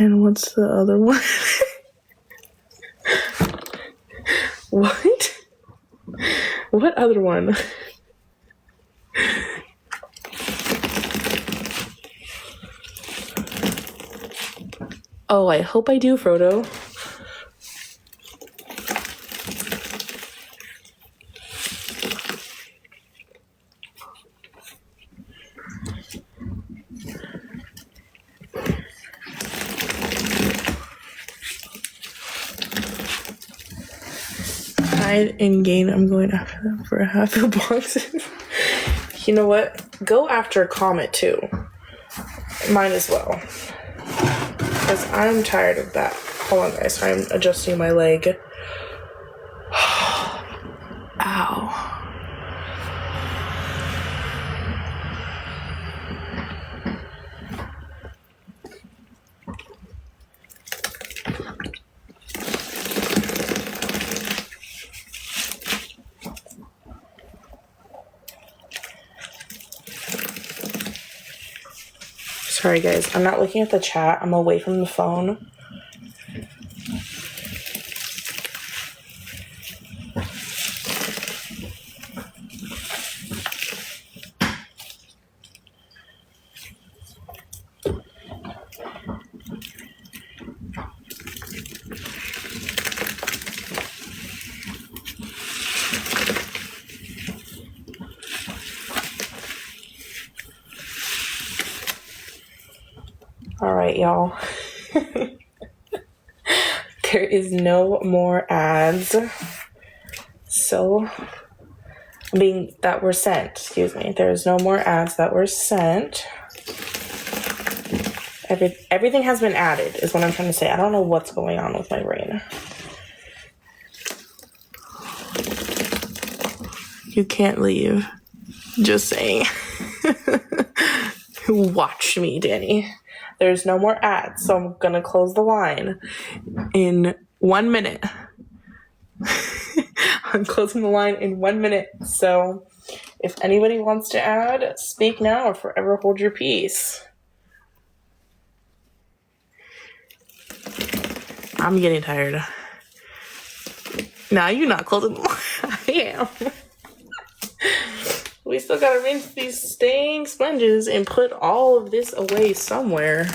And what's the other one? What? What other one? Oh, I hope I do, Frodo. Hide and gain. I'm going after them for half a box. You know what? Go after Comet too. Might as well. Because I'm tired of that. Hold on, guys. I'm adjusting my leg. Ow. Sorry, guys. I'm not looking at the chat. I'm away from the phone. All right, y'all. There is no more ads. That were sent. Excuse me. There's no more ads that were sent. Everything has been added, is what I'm trying to say. I don't know what's going on with my brain. You can't leave. Just saying. Watch me, Danny. There's no more ads, so I'm gonna close the line in 1 minute. I'm closing the line in 1 minute, so if anybody wants to add, speak now or forever hold your peace. I'm getting tired. Now you're not closing the line. I am. We still gotta rinse these staying sponges and put all of this away somewhere.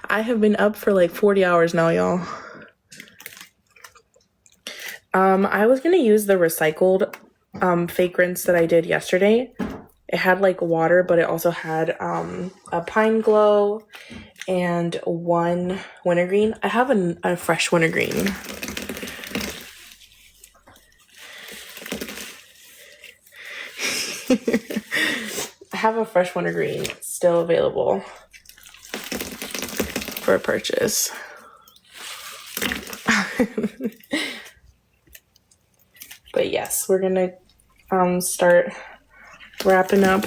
I have been up for like 40 hours now, y'all. I was gonna use the recycled fake rinse that I did yesterday. It had like water, but it also had a pine glow and one wintergreen. I have a fresh wintergreen. I have a fresh wintergreen still available for purchase. But yes, we're gonna start wrapping up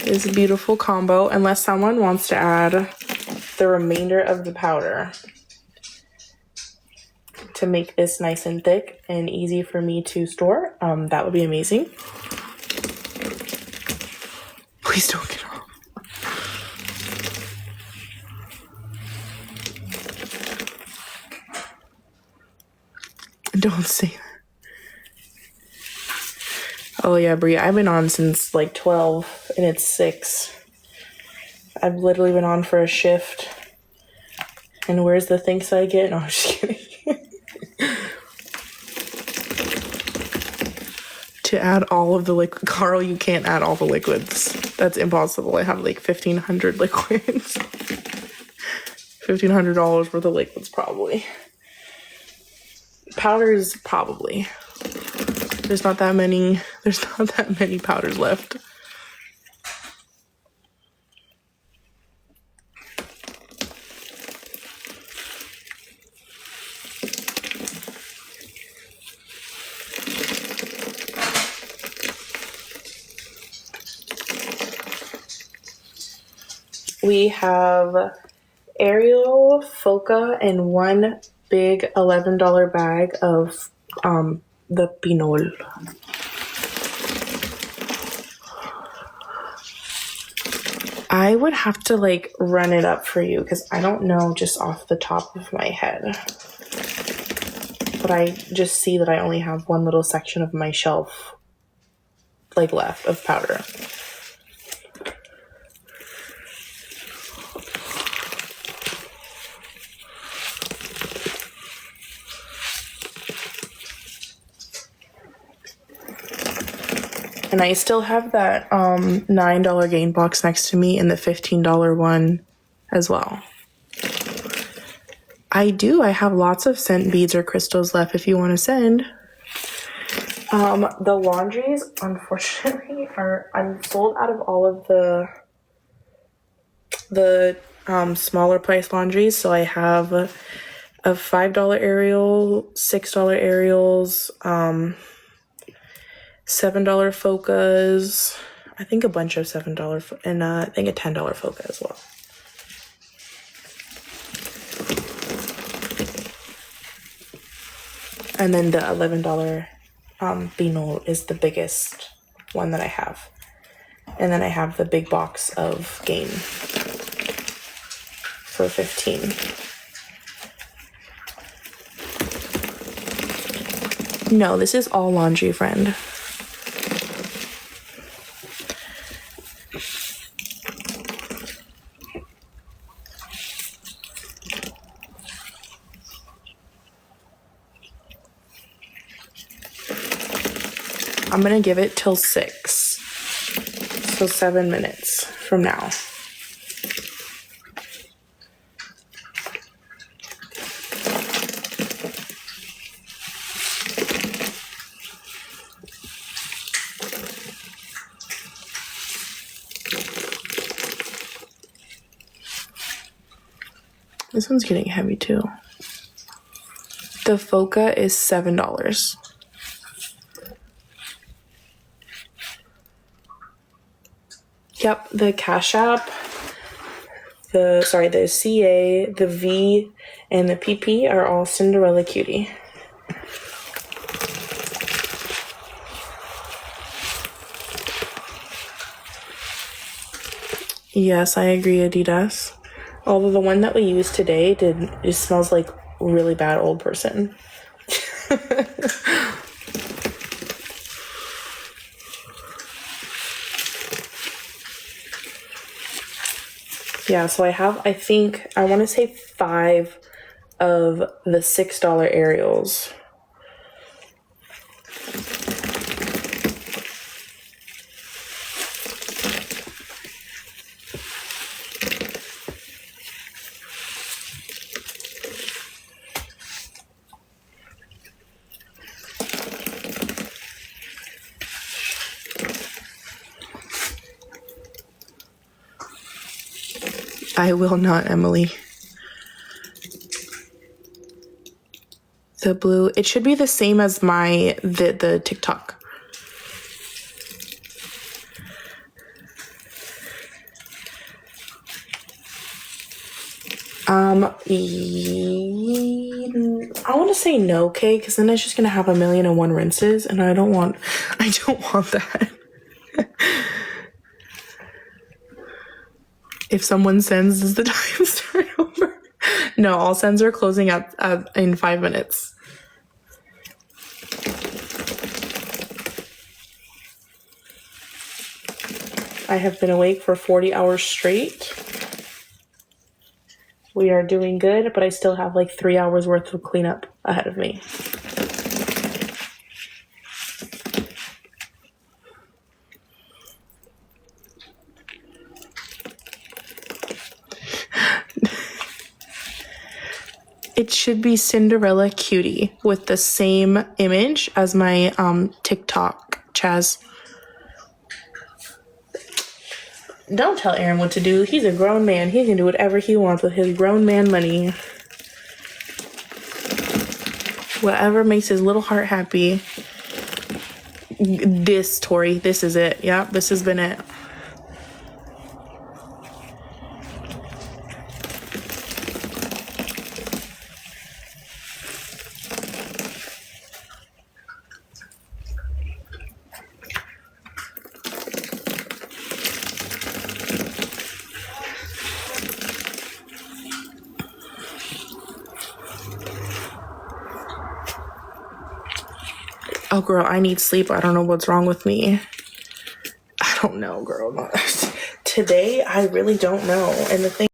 this beautiful combo unless someone wants to add the remainder of the powder to make this nice and thick and easy for me to store. That would be amazing. Please don't get off. Don't say that. Oh yeah, Brie, I've been on since like 12 and it's 6. I've literally been on for a shift. And where's the thanks I get? No, I'm just kidding. To add all of the liquid. Carl, you can't add all the liquids. That's impossible. I have like 1,500 liquids. $1,500 worth of liquids, probably. Powders, probably. There's not that many powders left. We have Ariel, Foca, and one big $11 bag of the Pinol. I would have to like run it up for you because I don't know just off the top of my head. But I just see that I only have one little section of my shelf like left of powder. And I still have that $9 gain box next to me and the $15 one as well. I have lots of scent beads or crystals left if you want to send. The laundries, unfortunately, I'm sold out of all of the smaller price laundries. So I have a $5 Ariel, $6 Ariels, $7 Focas, I think a bunch of $7, and I think a $10 Foca as well. And then the $11 Beano is the biggest one that I have. And then I have the big box of Gain for $15. No, this is all laundry, friend. I'm gonna give it till 6. So 7 minutes from now. This one's getting heavy too. The Foca is $7. Yep, the Cash App, the CA, the V, and the PP are all Cinderella Cutie. Yes, I agree, Adidas. Although the one that we used today it smells like really bad old person. Yeah, so I want to say 5 of the $6 Ariels. I will not, Emily. The blue, it should be the same as the TikTok. I want to say no, okay, because then it's just gonna have 1,000,001 rinses, and I don't want that. If someone sends, is the time start over? No, all sends are closing up in 5 minutes. I have been awake for 40 hours straight. We are doing good, but I still have like 3 hours worth of cleanup ahead of me. It should be Cinderella Cutie with the same image as my TikTok, Chaz. Don't tell Aaron what to do. He's a grown man. He can do whatever he wants with his grown man money. Whatever makes his little heart happy. This, Tori, this is it. Yep, this has been it. Oh, girl, I need sleep. I don't know what's wrong with me. I don't know, girl. Today, I really don't know. And the thing